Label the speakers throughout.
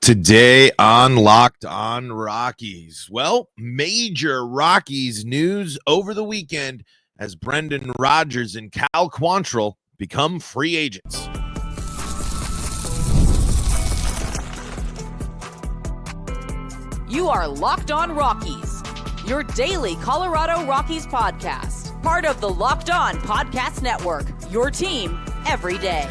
Speaker 1: Today on Locked On Rockies. Well, major Rockies news over the weekend as Brendan Rodgers and Cal Quantrill become free agents.
Speaker 2: You are Locked On Rockies, your daily Colorado Rockies podcast. Part of the Locked On Podcast Network, your team every day.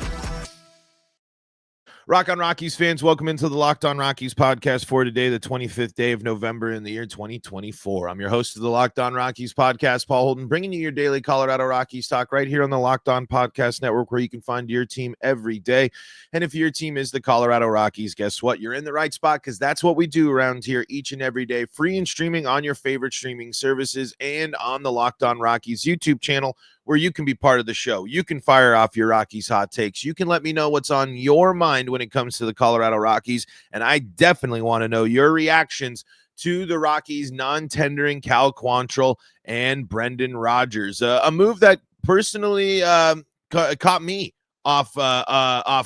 Speaker 1: Rock on Rockies fans, welcome into the Locked On Rockies podcast for today, the 25th day of November in the year 2024. I'm your host of the Locked On Rockies podcast, Paul Holden, bringing you your daily Colorado Rockies talk right here on the Locked On Podcast Network, where you can find your team every day. And if your team is the Colorado Rockies, guess what? You're in the right spot, because that's what we do around here each and every day, free and streaming on your favorite streaming services and on the Locked On Rockies YouTube channel, where you can be part of the show. You can fire off your Rockies hot takes. You can let me know what's on your mind when it comes to the Colorado Rockies, and I definitely want to know your reactions to the Rockies non-tendering Cal Quantrill and Brendan Rodgers. A move that personally caught me off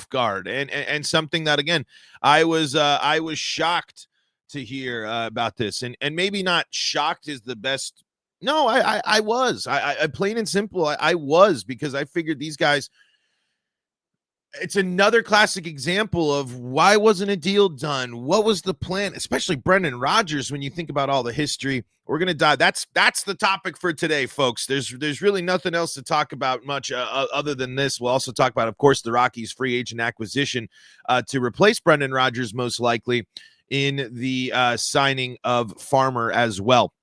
Speaker 1: guard, and something that, again, I was shocked to hear about this, and maybe not shocked is the best. No, I was. I plain and simple, I was, because I figured these guys, it's another classic example of why wasn't a deal done? What was the plan? Especially Brendan Rodgers, when you think about all the history. We're going to dive. That's the topic for today, folks. There's really nothing else to talk about much other than this. We'll also talk about, of course, the Rockies free agent acquisition to replace Brendan Rodgers, most likely, in the signing of Farmer as well.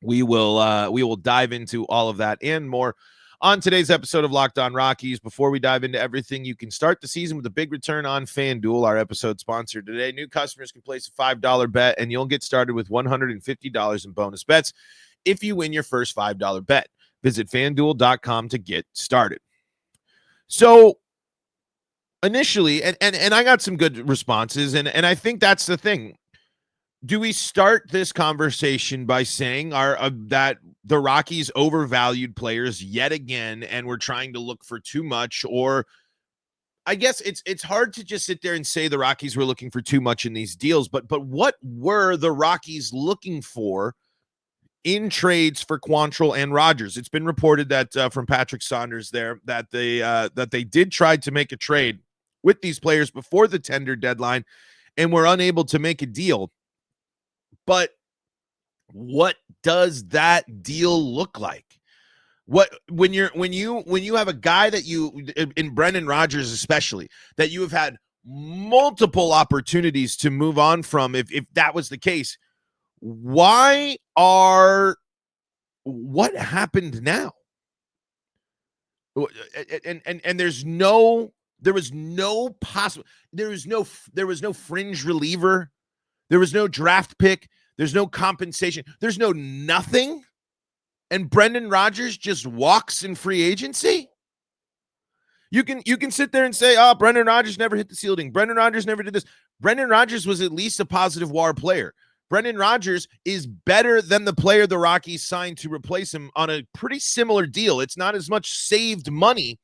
Speaker 1: We will dive into all of that and more on today's episode of Locked On Rockies. Before we dive into everything, you can start the season with a big return on FanDuel, our episode sponsor today. New customers can place a $5 bet, and you'll get started with $150 in bonus bets if you win your first $5 bet. Visit FanDuel.com to get started. So initially, and I got some good responses, and I think that's the thing. Do we start this conversation by saying that the Rockies overvalued players yet again, and we're trying to look for too much? Or I guess it's hard to just sit there and say the Rockies were looking for too much in these deals, but what were the Rockies looking for in trades for Quantrill and Rodgers? It's been reported that from Patrick Saunders there that they did try to make a trade with these players before the tender deadline and were unable to make a deal. But what does that deal look like? What when you have a guy that you, in Brendan Rodgers especially, that you have had multiple opportunities to move on from, if that was the case, what happened now? And there was no fringe reliever. There was no draft pick. There's no compensation. There's no nothing. And Brendan Rodgers just walks in free agency. You can sit there and say, oh, Brendan Rodgers never hit the ceiling. Brendan Rodgers never did this. Brendan Rodgers was at least a positive WAR player. Brendan Rodgers is better than the player the Rockies signed to replace him on a pretty similar deal. It's not as much saved money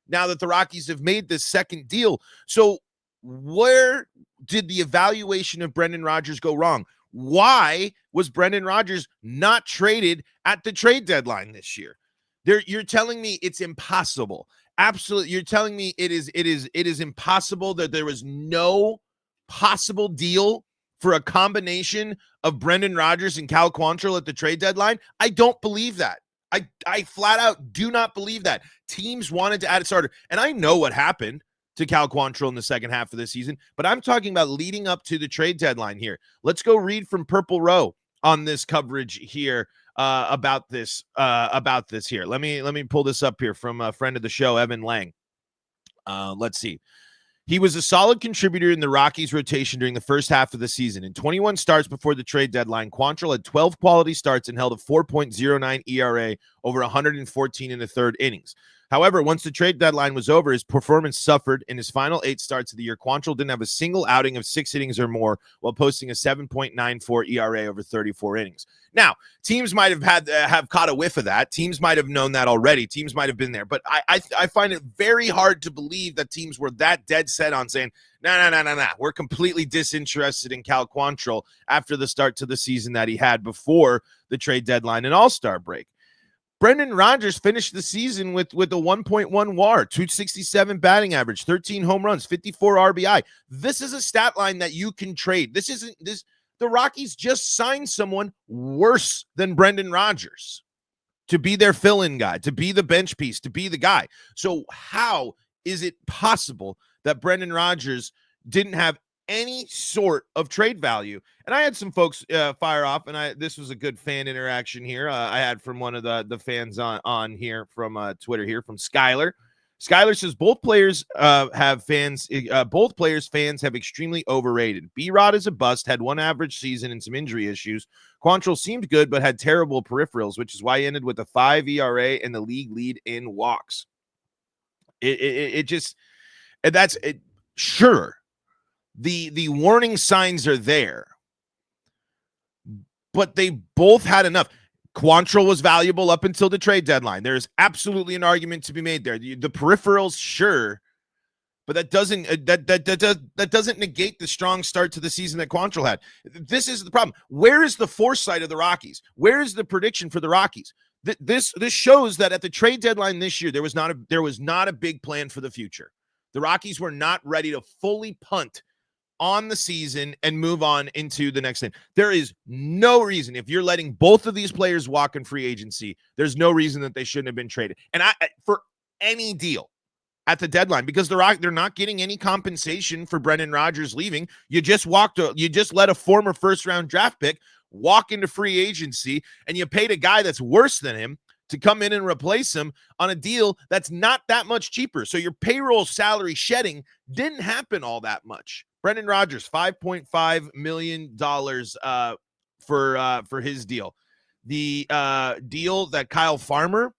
Speaker 1: now that the Rockies have made this second deal. So where did the evaluation of Brendan Rodgers go wrong? Why was Brendan Rodgers not traded at the trade deadline this year? You're telling me it's impossible. Absolutely. You're telling me it is impossible, that there was no possible deal for a combination of Brendan Rodgers and Cal Quantrill at the trade deadline? I don't believe that. I flat out do not believe that. Teams wanted to add a starter, and I know what happened to Cal Quantrill in the second half of the season, but I'm talking about leading up to the trade deadline here. Let's go read from Purple Row on this coverage here about this here. Let me pull this up here from a friend of the show, Evan Lang. Let's see. He was a solid contributor in the Rockies rotation during the first half of the season. In 21 starts before the trade deadline, Quantrill had 12 quality starts and held a 4.09 ERA over 114 in the third innings. However, once the trade deadline was over, his performance suffered. In his final 8 starts of the year, Quantrill didn't have a single outing of 6 innings or more while posting a 7.94 ERA over 34 innings. Now, teams might have caught a whiff of that. Teams might have known that already. Teams might have been there. But I find it very hard to believe that teams were that dead set on saying, no. We're completely disinterested in Cal Quantrill after the start to the season that he had before the trade deadline and All-Star break. Brendan Rodgers finished the season with a 1.1 WAR, 267 batting average, 13 home runs, 54 RBI. This is a stat line that you can trade. The Rockies just signed someone worse than Brendan Rodgers to be their fill-in guy, to be the bench piece, to be the guy. So how is it possible that Brendan Rodgers didn't have any sort of trade value? And I had some folks fire off, and this was a good fan interaction here. I had from one of the fans on here from Twitter here, from Skyler. Skyler says both players fans have extremely overrated. B-Rod is a bust, had one average season and some injury issues. Quantrill seemed good, but had terrible peripherals, which is why he ended with a 5 ERA and the league lead in walks. Sure. The warning signs are there, but they both had enough. Quantrill was valuable up until the trade deadline. There's absolutely an argument to be made there. The peripherals, sure, but that doesn't negate the strong start to the season that Quantrill had. This is the problem. Where is the foresight of the Rockies? Where is the prediction for the Rockies? This shows that at the trade deadline this year, there was not a big plan for the future. The Rockies were not ready to fully punt on the season and move on into the next thing. There is no reason, if you're letting both of these players walk in free agency, there's no reason that they shouldn't have been traded. And for any deal at the deadline, because they're not getting any compensation for Brendan Rodgers leaving. You just let a former first-round draft pick walk into free agency, and you paid a guy that's worse than him to come in and replace him on a deal that's not that much cheaper. So your payroll salary shedding didn't happen all that much. Brendan Rodgers, $5.5 million for his deal. The deal that Kyle Farmer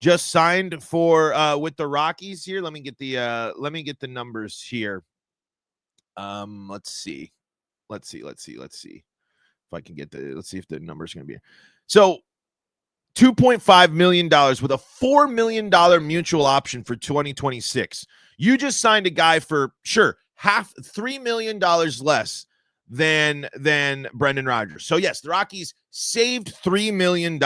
Speaker 1: just signed for with the Rockies here. Let me get the numbers here. Let's see if I can get let's see if the number's going to be here. So $2.5 million with a $4 million mutual option for 2026. You just signed a guy for sure $3 million less than Brendan Rodgers. So yes, the Rockies saved $3 million.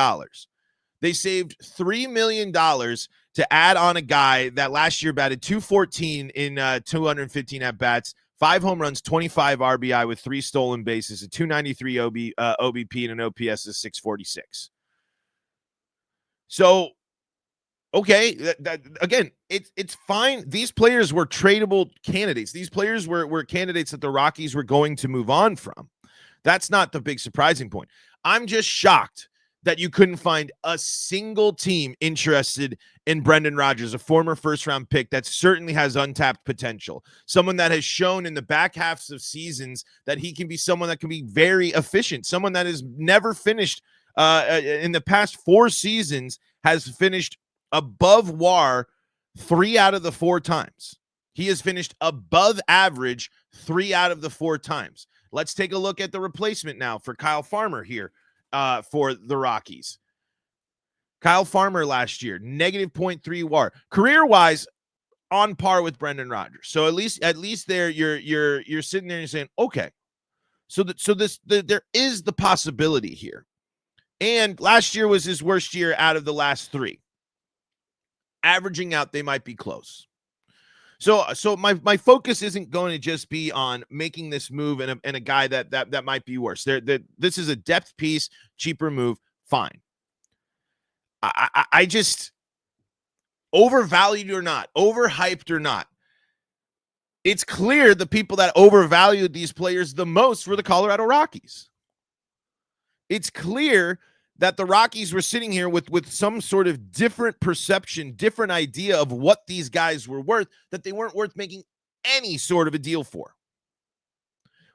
Speaker 1: They saved $3 million to add on a guy that last year batted .214 in 215 at bats, 5 home runs, 25 RBI with 3 stolen bases, a .293 OBP, and an OPS of .646. So, okay, again, it's fine. These players were tradable candidates. These players were candidates that the Rockies were going to move on from. That's not the big surprising point. I'm just shocked that you couldn't find a single team interested in Brendan Rodgers, a former first-round pick that certainly has untapped potential, someone that has shown in the back halves of seasons that he can be someone that can be very efficient, someone that has never finished in the past 4 seasons, has finished above WAR 3 out of the 4 times. He has finished above average 3 out of the 4 times. Let's take a look at the replacement now for Kyle Farmer here for the Rockies. Kyle Farmer last year, negative .3 WAR. Career-wise, on par with Brendan Rodgers. So at least there you're sitting there and you're saying, okay, so there is the possibility here. And last year was his worst year out of the last 3. Averaging out, they might be close. So my focus isn't going to just be on making this move and a guy that might be worse. This is a depth piece, cheaper move, fine. I just, overvalued or not, overhyped or not, it's clear the people that overvalued these players the most were the Colorado Rockies. It's clear that the Rockies were sitting here with some sort of different perception, different idea of what these guys were worth, that they weren't worth making any sort of a deal for.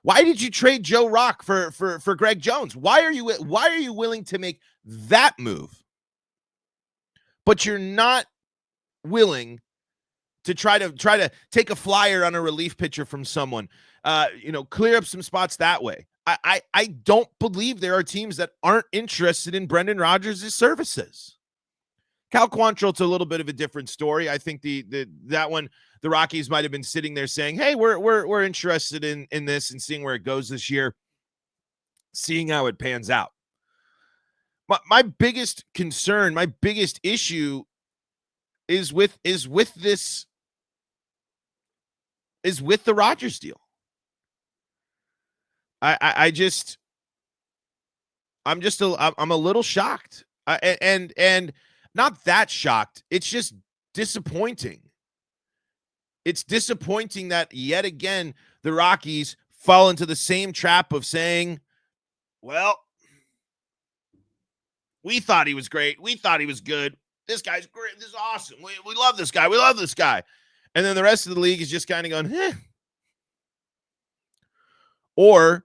Speaker 1: Why did you trade Joe Rock for Greg Jones? Why are you willing to make that move? But you're not willing to try to take a flyer on a relief pitcher from someone, clear up some spots that way. I don't believe there are teams that aren't interested in Brendan Rodgers' services. Cal Quantrill, it's a little bit of a different story. I think that one, the Rockies might have been sitting there saying, "Hey, we're interested in this and seeing where it goes this year, seeing how it pans out." My biggest concern, my biggest issue is with the Rodgers deal. I'm a little shocked, and not that shocked. It's just disappointing. It's disappointing that yet again the Rockies fall into the same trap of saying, "Well, we thought he was great. We thought he was good. This guy's great. This is awesome. We love this guy. We love this guy." And then the rest of the league is just kind of going, "Eh." Or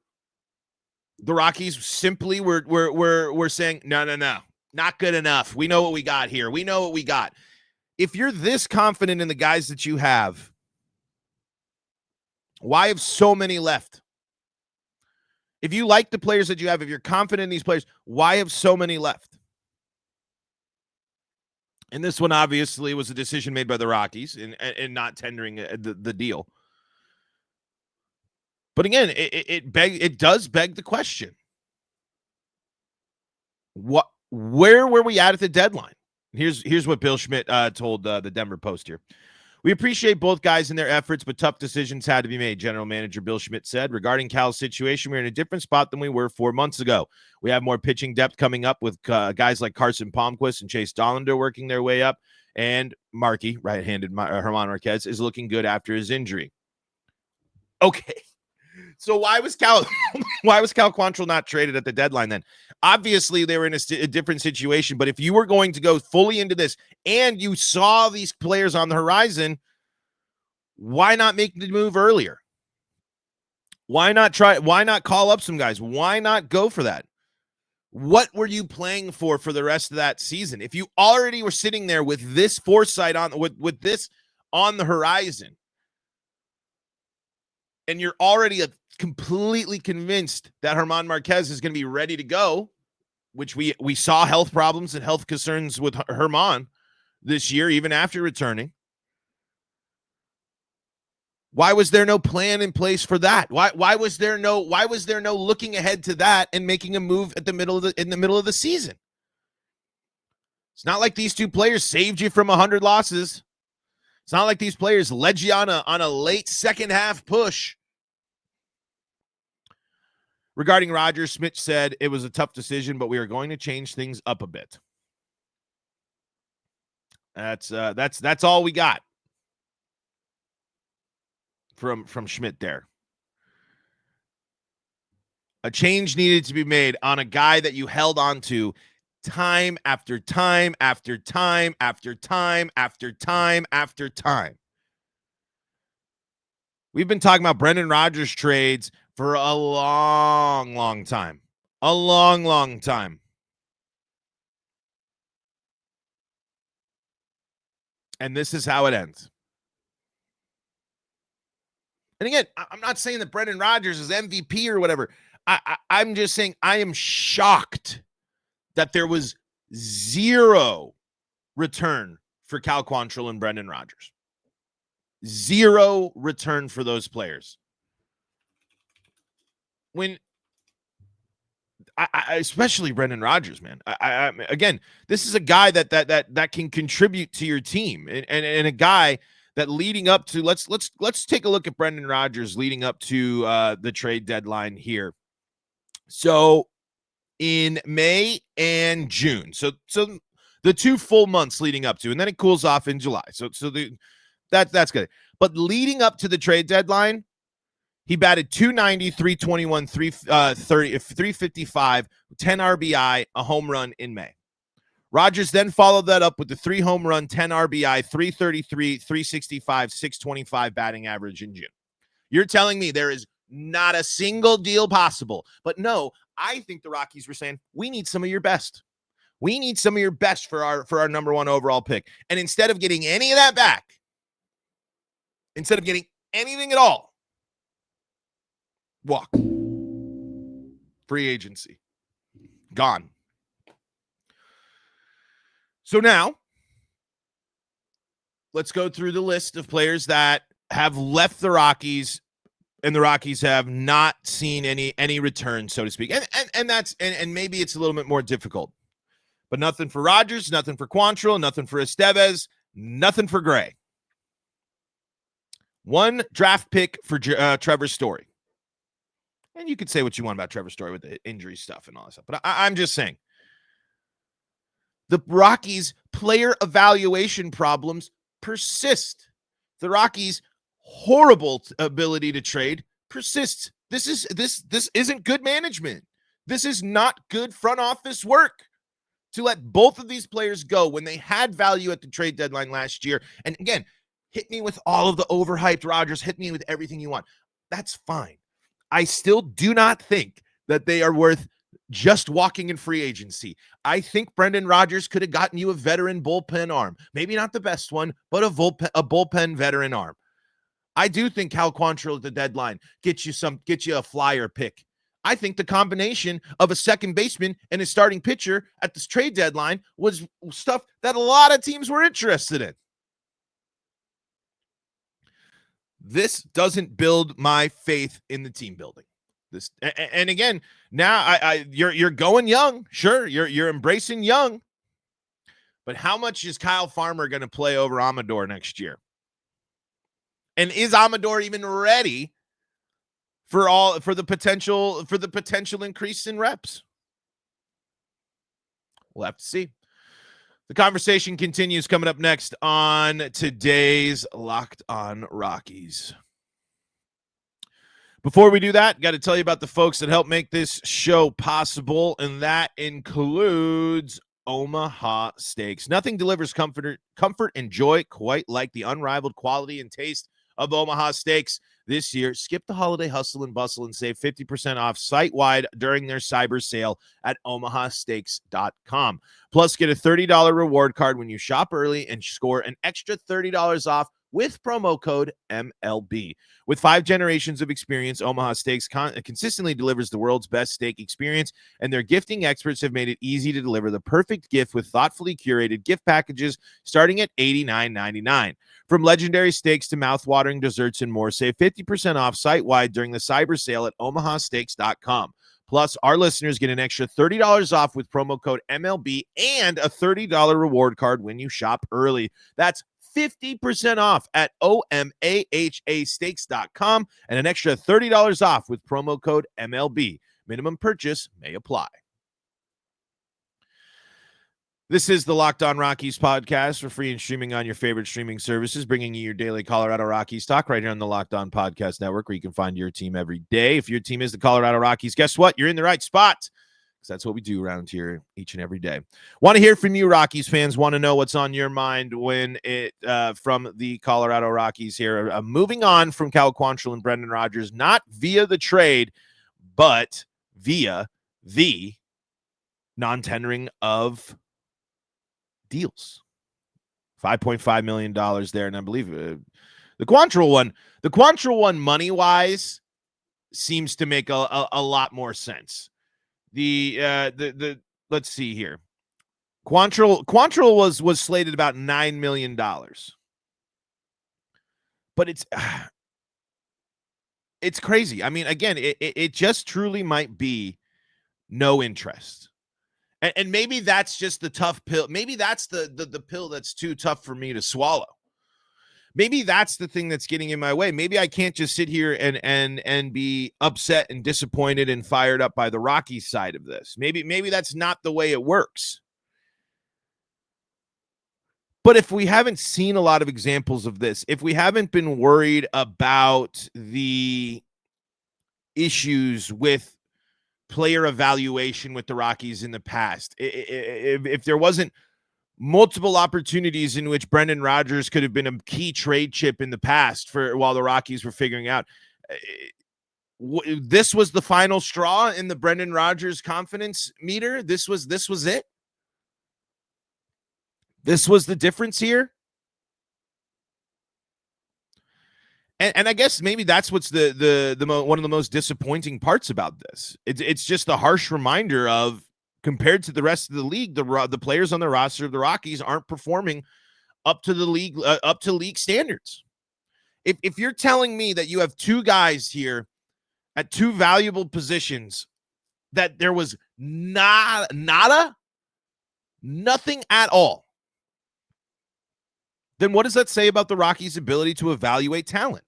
Speaker 1: the Rockies simply were saying, no, not good enough. We know what we got here. We know what we got. If you're this confident in the guys that you have, why have so many left? If you like the players that you have, if you're confident in these players, why have so many left? And this one obviously was a decision made by the Rockies in not tendering the deal. But again, it does beg the question. Where were we at the deadline? Here's what Bill Schmidt told the Denver Post here. "We appreciate both guys and their efforts, but tough decisions had to be made," General Manager Bill Schmidt said. "Regarding Cal's situation, we're in a different spot than we were 4 months ago. We have more pitching depth coming up with guys like Carson Palmquist and Chase Dollander working their way up, and Markey, right-handed German Marquez, is looking good after his injury." Okay. So why was Cal Quantrill not traded at the deadline then? Obviously, they were in a different situation, but if you were going to go fully into this and you saw these players on the horizon, why not make the move earlier? Why not call up some guys? Why not go for that? What were you playing for the rest of that season? If you already were sitting there with this foresight with this on the horizon, and you're already completely convinced that German Marquez is going to be ready to go, which we saw health problems and health concerns with German this year, even after returning. Why was there no plan in place for that? Why was there no looking ahead to that and making a move in the middle of the season? It's not like these two players saved you from 100 losses. It's not like these players led you on a late second half push. Regarding Rodgers, Smith said it was a tough decision, but we are going to change things up a bit. That's all we got from Schmidt there. A change needed to be made on a guy that you held on to time after time after time after time after time after time. We've been talking about Brendan Rodgers trades for a long, long time. A long, long time. And this is how it ends. And again, I'm not saying that Brendan Rodgers is MVP or whatever. I'm just saying I am shocked that there was zero return for Cal Quantrill and Brendan Rodgers. Zero return for those players. When I especially Brendan Rodgers, man. Again, this is a guy that can contribute to your team, and a guy that leading up to let's take a look at Brendan Rodgers leading up to the trade deadline here. So in May and June, so the 2 full months leading up to, and then it cools off in July. So that's good. But leading up to the trade deadline, he batted 290, 321, 330, 355, 10 RBI, a home run in May. Rodgers then followed that up with the 3 home run, 10 RBI, 333, 365, 625 batting average in June. You're telling me there is not a single deal possible. But no, I think the Rockies were saying, we need some of your best. We need some of your best for our number 1 overall pick. And instead of getting any of that back, instead of getting anything at all, walk. Free agency. Gone. So now, let's go through the list of players that have left the Rockies, and the Rockies have not seen any return, so to speak. And maybe it's a little bit more difficult. But nothing for Rodgers, nothing for Quantrill, nothing for Estevez, nothing for Gray. 1 draft pick for Trevor Story. And you could say what you want about Trevor Story with the injury stuff and all that stuff. But I'm just saying. The Rockies' player evaluation problems persist. The Rockies' horrible ability to trade persists. This isn't good management. This is not good front office work to let both of these players go when they had value at the trade deadline last year. And again, hit me with all of the overhyped Rodgers, hit me with everything you want. That's fine. I still do not think that they are worth just walking in free agency. I think Brendan Rodgers could have gotten you a veteran bullpen arm. Maybe not the best one, but a bullpen veteran arm. I do think Cal Quantrill at the deadline get you a flyer pick. I think the combination of a second baseman and a starting pitcher at this trade deadline was stuff that a lot of teams were interested in. This doesn't build my faith in the team building. This, and again, now you're going young. Sure, you're embracing young. But how much is Kyle Farmer going to play over Amador next year? And is Amador even ready for the potential increase in reps? We'll have to see. The conversation continues coming up next on today's Locked On Rockies. Before we do that, got to tell you about the folks that help make this show possible, and that includes Omaha Steaks. Nothing delivers comfort and joy quite like the unrivaled quality and taste of Omaha Steaks. This year, skip the holiday hustle and bustle and save 50% off site-wide during their cyber sale at omahasteaks.com. Plus, get a $30 reward card when you shop early and score an extra $30 off with promo code MLB. With 5 generations of experience, Omaha Steaks consistently delivers the world's best steak experience, and their gifting experts have made it easy to deliver the perfect gift with thoughtfully curated gift packages starting at $89.99. From legendary steaks to mouth-watering desserts and more, save 50% off site-wide during the cyber sale at omahasteaks.com. Plus, our listeners get an extra $30 off with promo code MLB and a $30 reward card when you shop early. That's 50% off at omahasteaks.com and an extra $30 off with promo code MLB. Minimum purchase may apply. This is the Locked On Rockies podcast for free and streaming on your favorite streaming services, bringing you your daily Colorado Rockies talk right here on the Locked On Podcast Network, where you can find your team every day. If your team is the Colorado Rockies, guess what? You're in the right spot, because that's what we do around here each and every day. Want to hear from you, Rockies fans. Want to know what's on your mind when it from the Colorado Rockies here. Moving on from Cal Quantrill and Brendan Rodgers, not via the trade, but via the non-tendering of deals. $5.5 million there, and I believe the Quantrill one money-wise seems to make a lot more sense. The let's see here. Quantrill was slated about $9 million. But it's crazy. I mean, again, it just truly might be no interest. And maybe that's just the tough pill. Maybe that's the pill that's too tough for me to swallow. Maybe that's the thing that's getting in my way. Maybe I can't just sit here and be upset and disappointed and fired up by the Rockies side of this. Maybe that's not the way it works. But if we haven't seen a lot of examples of this, if we haven't been worried about the issues with player evaluation with the Rockies in the past, if there wasn't multiple opportunities in which Brendan Rodgers could have been a key trade chip in the past for while the Rockies were figuring out, this was the final straw in the Brendan Rodgers confidence meter. This was it. This was the difference here. And I guess maybe that's what's the one of the most disappointing parts about this. It's just a harsh reminder of, compared to the rest of the league, the players on the roster of the Rockies aren't performing up to the league up to league standards. If you're telling me that you have two guys here at two valuable positions that there was nothing at all, then what does that say about the Rockies' ability to evaluate talent?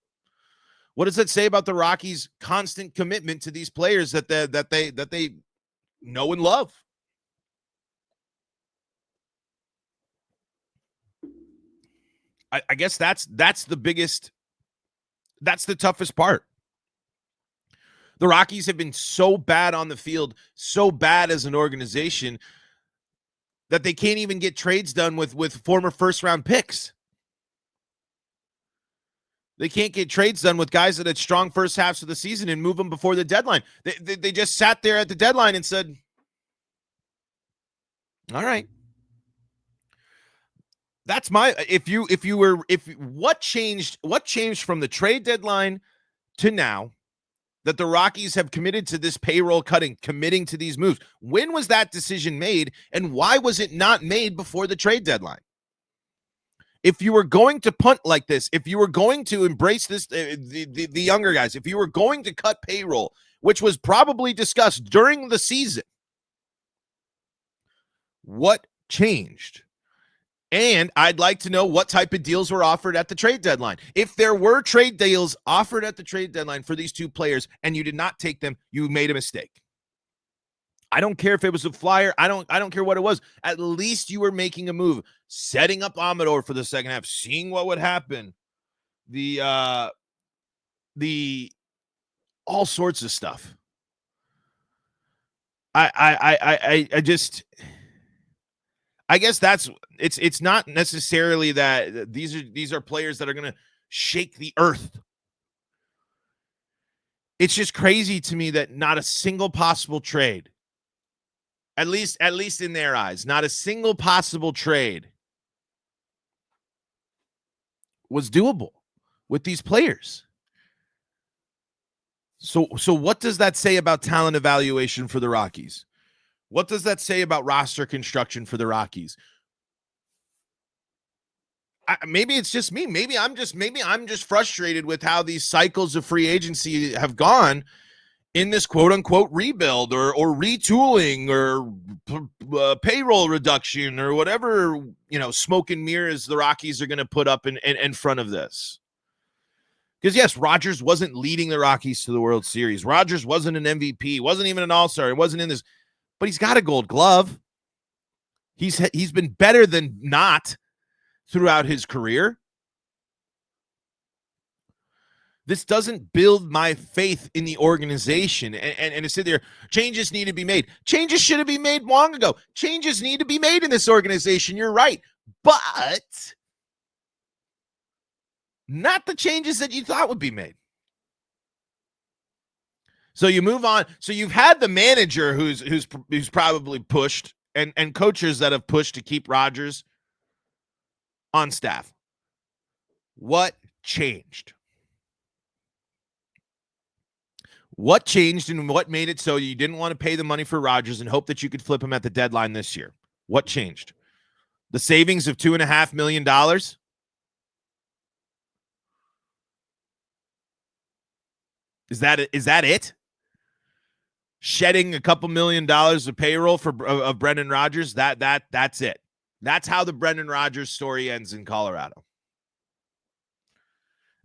Speaker 1: What does that say about the Rockies' constant commitment to these players that they know and love? I guess that's the biggest, that's the toughest part. The Rockies have been so bad on the field, so bad as an organization, that they can't even get trades done with former first-round picks. They can't get trades done with guys that had strong first halves of the season and move them before the deadline. They just sat there at the deadline and said, all right. That's my, what changed from the trade deadline to now that the Rockies have committed to this payroll cutting, committing to these moves? When was that decision made, and why was it not made before the trade deadline? If you were going to punt like this, if you were going to embrace this, the younger guys, if you were going to cut payroll, which was probably discussed during the season, what changed? And I'd like to know what type of deals were offered at the trade deadline. If there were trade deals offered at the trade deadline for these two players and you did not take them, you made a mistake. I don't care if it was a flyer. I don't care what it was. At least you were making a move, setting up Amador for the second half, seeing what would happen. The all sorts of stuff. I guess that's, it's not necessarily that these are players that are going to shake the earth. It's just crazy to me that not a single possible trade, at least in their eyes, not a single possible trade was doable with these players. So what does that say about talent evaluation for the Rockies? What does that say about roster construction for the Rockies? Maybe it's just me. Maybe I'm just frustrated with how these cycles of free agency have gone in this quote unquote rebuild or retooling or payroll reduction or whatever, smoke and mirrors the Rockies are going to put up in front of this. Because yes, Rodgers wasn't leading the Rockies to the World Series. Rodgers wasn't an MVP, wasn't even an all-star. He wasn't in this, but he's got a Gold Glove. He's been better than not throughout his career. This doesn't build my faith in the organization. And to sit there, changes need to be made. Changes should have been made long ago. Changes need to be made in this organization. You're right. But not the changes that you thought would be made. So you move on. So you've had the manager who's probably pushed and coaches that have pushed to keep Rodgers on staff. What changed? What changed and what made it so you didn't want to pay the money for Rodgers and hope that you could flip him at the deadline this year? What changed? The savings of $2.5 million? Is that it? Shedding a couple $1 million of payroll of Brendan Rodgers? That's it. That's how the Brendan Rodgers story ends in Colorado.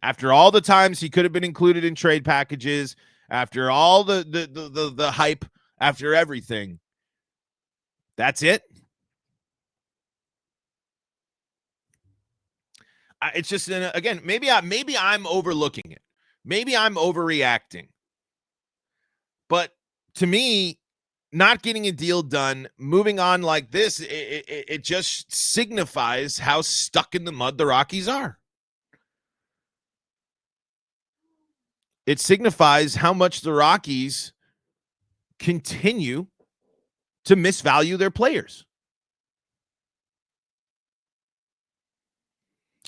Speaker 1: After all the times he could have been included in trade packages, after all the hype, after everything, that's it. It's just, again, maybe I'm overlooking it. Maybe I'm overreacting. But to me, not getting a deal done, moving on like this, it just signifies how stuck in the mud the Rockies are. It signifies how much the Rockies continue to misvalue their players.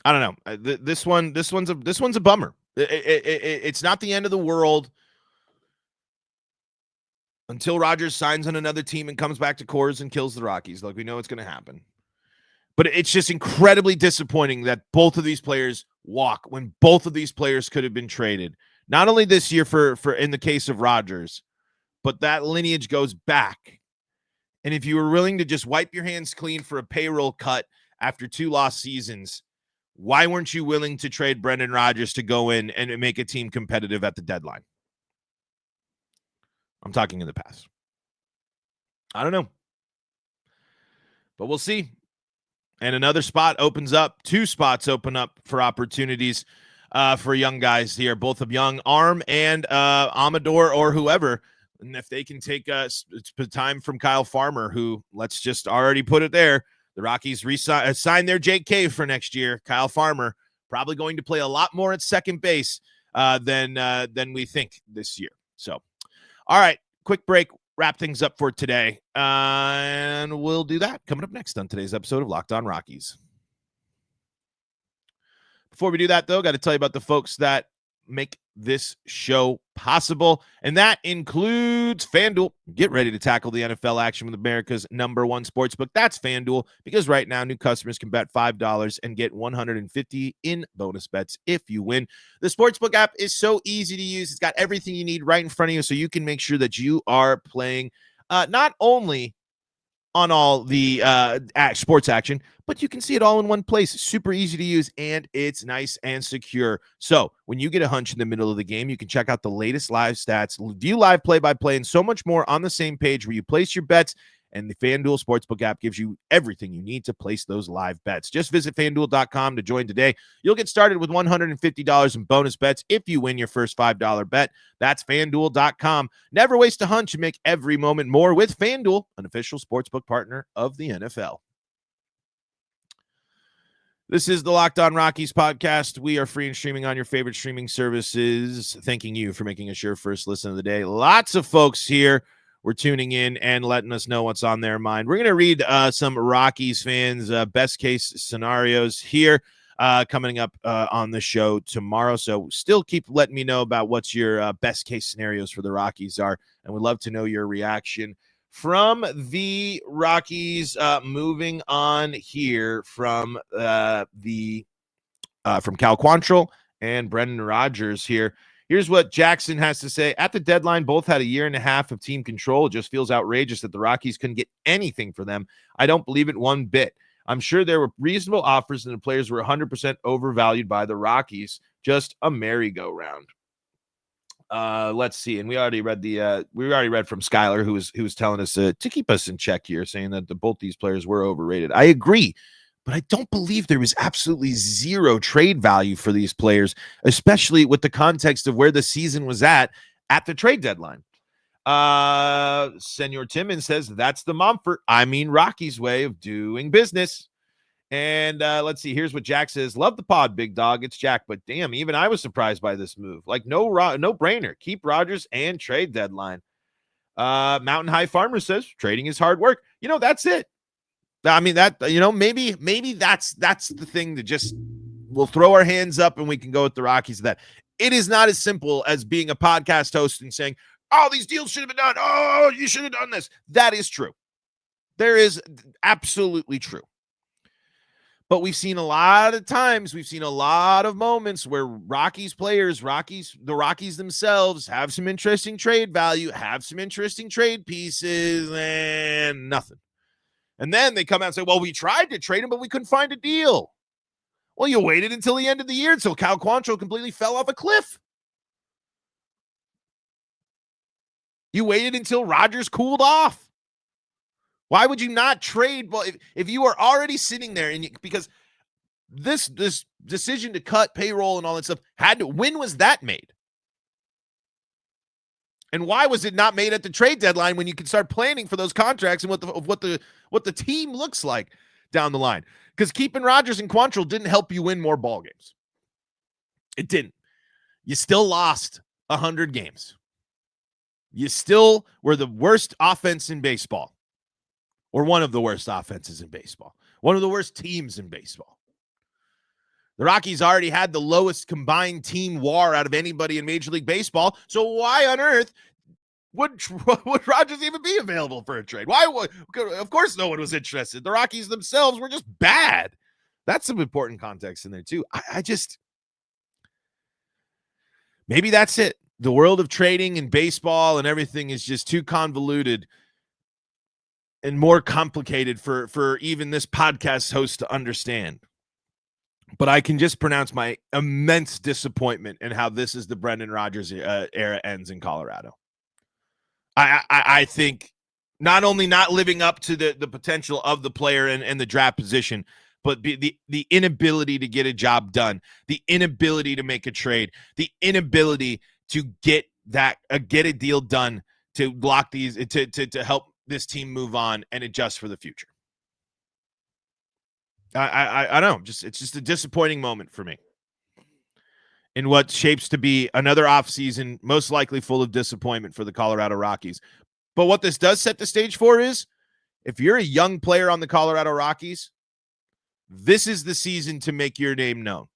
Speaker 1: I don't know. This one's a bummer. It's not the end of the world until Rodgers signs on another team and comes back to Coors and kills the Rockies. Like, we know it's going to happen. But it's just incredibly disappointing that both of these players walk when both of these players could have been traded. Not only this year for in the case of Rodgers, but that lineage goes back. And if you were willing to just wipe your hands clean for a payroll cut after 2 lost seasons, why weren't you willing to trade Brendan Rodgers to go in and make a team competitive at the deadline? I'm talking in the past. I don't know. But we'll see. And another spot opens up. 2 spots open up for opportunities for young guys here, both of young Arm and Amador or whoever. And if they can take time from Kyle Farmer, who, let's just already put it there, the Rockies signed their JK for next year. Kyle Farmer probably going to play a lot more at second base than we think this year. So, all right, quick break. Wrap things up for today, and we'll do that coming up next on today's episode of Locked On Rockies. Before we do that, though, got to tell you about the folks that make this show possible, and that includes FanDuel. Get ready to tackle the NFL action with America's #1 sportsbook. That's FanDuel, because right now new customers can bet $5 and get $150 in bonus bets if you win. The sportsbook app is so easy to use. It's got everything you need right in front of you, so you can make sure that you are playing not only on all the sports action, but you can see it all in one place. Super easy to use, and it's nice and secure. So when you get a hunch in the middle of the game, you can check out the latest live stats, view live play-by-play, and so much more on the same page where you place your bets. And the FanDuel Sportsbook app gives you everything you need to place those live bets. Just visit FanDuel.com to join today. You'll get started with $150 in bonus bets if you win your first $5 bet. That's FanDuel.com. Never waste a hunch and make every moment more with FanDuel, an official sportsbook partner of the NFL. This is the Locked On Rockies podcast. We are free and streaming on your favorite streaming services. Thanking you for making us your first listen of the day. Lots of folks here were tuning in and letting us know what's on their mind. We're going to read some Rockies fans' best case scenarios here coming up on the show tomorrow. So still keep letting me know about what your best case scenarios for the Rockies are. And we'd love to know your reaction from the Rockies. Moving on here from Cal Quantrill and Brendan Rodgers here. Here's what Jackson has to say. At the deadline, both had a year and a half of team control. It just feels outrageous that the Rockies couldn't get anything for them. I don't believe it one bit. I'm sure there were reasonable offers and the players were 100% overvalued by the Rockies. Just a merry-go-round. Let's see. And we already read from Skylar, who was telling us to keep us in check here, saying that both these players were overrated. I agree. But I don't believe there was absolutely zero trade value for these players, especially with the context of where the season was at the trade deadline. Senor Timmons says that's the Rockies way of doing business. And let's see. Here's what Jack says. Love the pod, big dog. It's Jack, but damn, even I was surprised by this move. Like no brainer. Keep Rodgers and trade deadline. Mountain High Farmer says trading is hard work. That's it. I mean, that, maybe that's the thing that just we'll throw our hands up and we can go with the Rockies. That it is not as simple as being a podcast host and saying, oh, these deals should have been done. Oh, you should have done this. That is true. There is absolutely true. But we've seen a lot of times, we've seen a lot of moments where the Rockies themselves have some interesting trade value, have some interesting trade pieces, and nothing. And then they come out and say, well, we tried to trade him, but we couldn't find a deal. Well, you waited until the end of the year until Cal Quantrill completely fell off a cliff. You waited until Rodgers cooled off. Why would you not trade? Well, if you are already sitting there, because this decision to cut payroll and all that stuff when was that made? And why was it not made at the trade deadline when you can start planning for those contracts and what the team looks like down the line? Because keeping Rodgers and Quantrill didn't help you win more ball games. It didn't. You still lost 100 games. You still were the worst offense in baseball, or one of the worst offenses in baseball, one of the worst teams in baseball. The Rockies already had the lowest combined team WAR out of anybody in Major League Baseball. So why on earth would Rodgers even be available for a trade? Why would? Of course, no one was interested. The Rockies themselves were just bad. That's some important context in there too. I just maybe that's it. The world of trading and baseball and everything is just too convoluted and more complicated for even this podcast host to understand. But I can just pronounce my immense disappointment in how this is the Brendan Rodgers era ends in Colorado. I think not only not living up to the potential of the player and the draft position, but the inability to get a job done, the inability to make a trade, the inability to get a deal done to block these to help this team move on and adjust for the future. I don't know. It's just a disappointing moment for me in what shapes to be another offseason, most likely full of disappointment for the Colorado Rockies. But what this does set the stage for is, if you're a young player on the Colorado Rockies, this is the season to make your name known.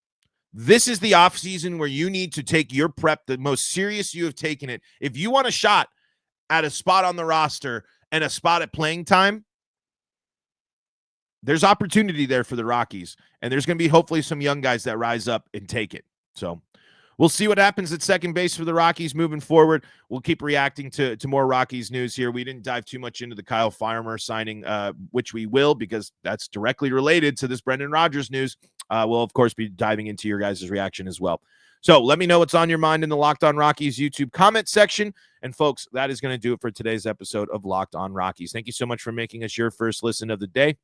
Speaker 1: This is the offseason where you need to take your prep the most serious you have taken it. If you want a shot at a spot on the roster and a spot at playing time, there's opportunity there for the Rockies, and there's going to be hopefully some young guys that rise up and take it. So we'll see what happens at second base for the Rockies moving forward. We'll keep reacting to more Rockies news here. We didn't dive too much into the Kyle Farmer signing, which we will, because that's directly related to this Brendan Rodgers news. We'll, of course, be diving into your guys' reaction as well. So let me know what's on your mind in the Locked On Rockies YouTube comment section. And, folks, that is going to do it for today's episode of Locked On Rockies. Thank you so much for making us your first listen of the day.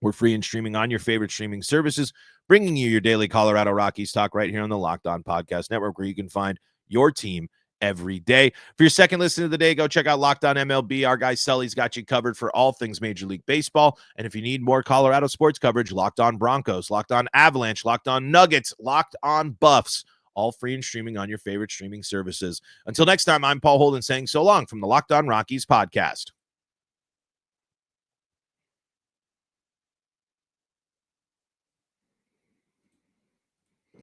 Speaker 1: We're free and streaming on your favorite streaming services, bringing you your daily Colorado Rockies talk right here on the Locked On Podcast Network, where you can find your team every day. For your second listen of the day, go check out Locked On MLB. Our guy Sully's got you covered for all things Major League Baseball. And if you need more Colorado sports coverage, Locked On Broncos, Locked On Avalanche, Locked On Nuggets, Locked On Buffs, all free and streaming on your favorite streaming services. Until next time, I'm Paul Holden saying so long from the Locked On Rockies podcast.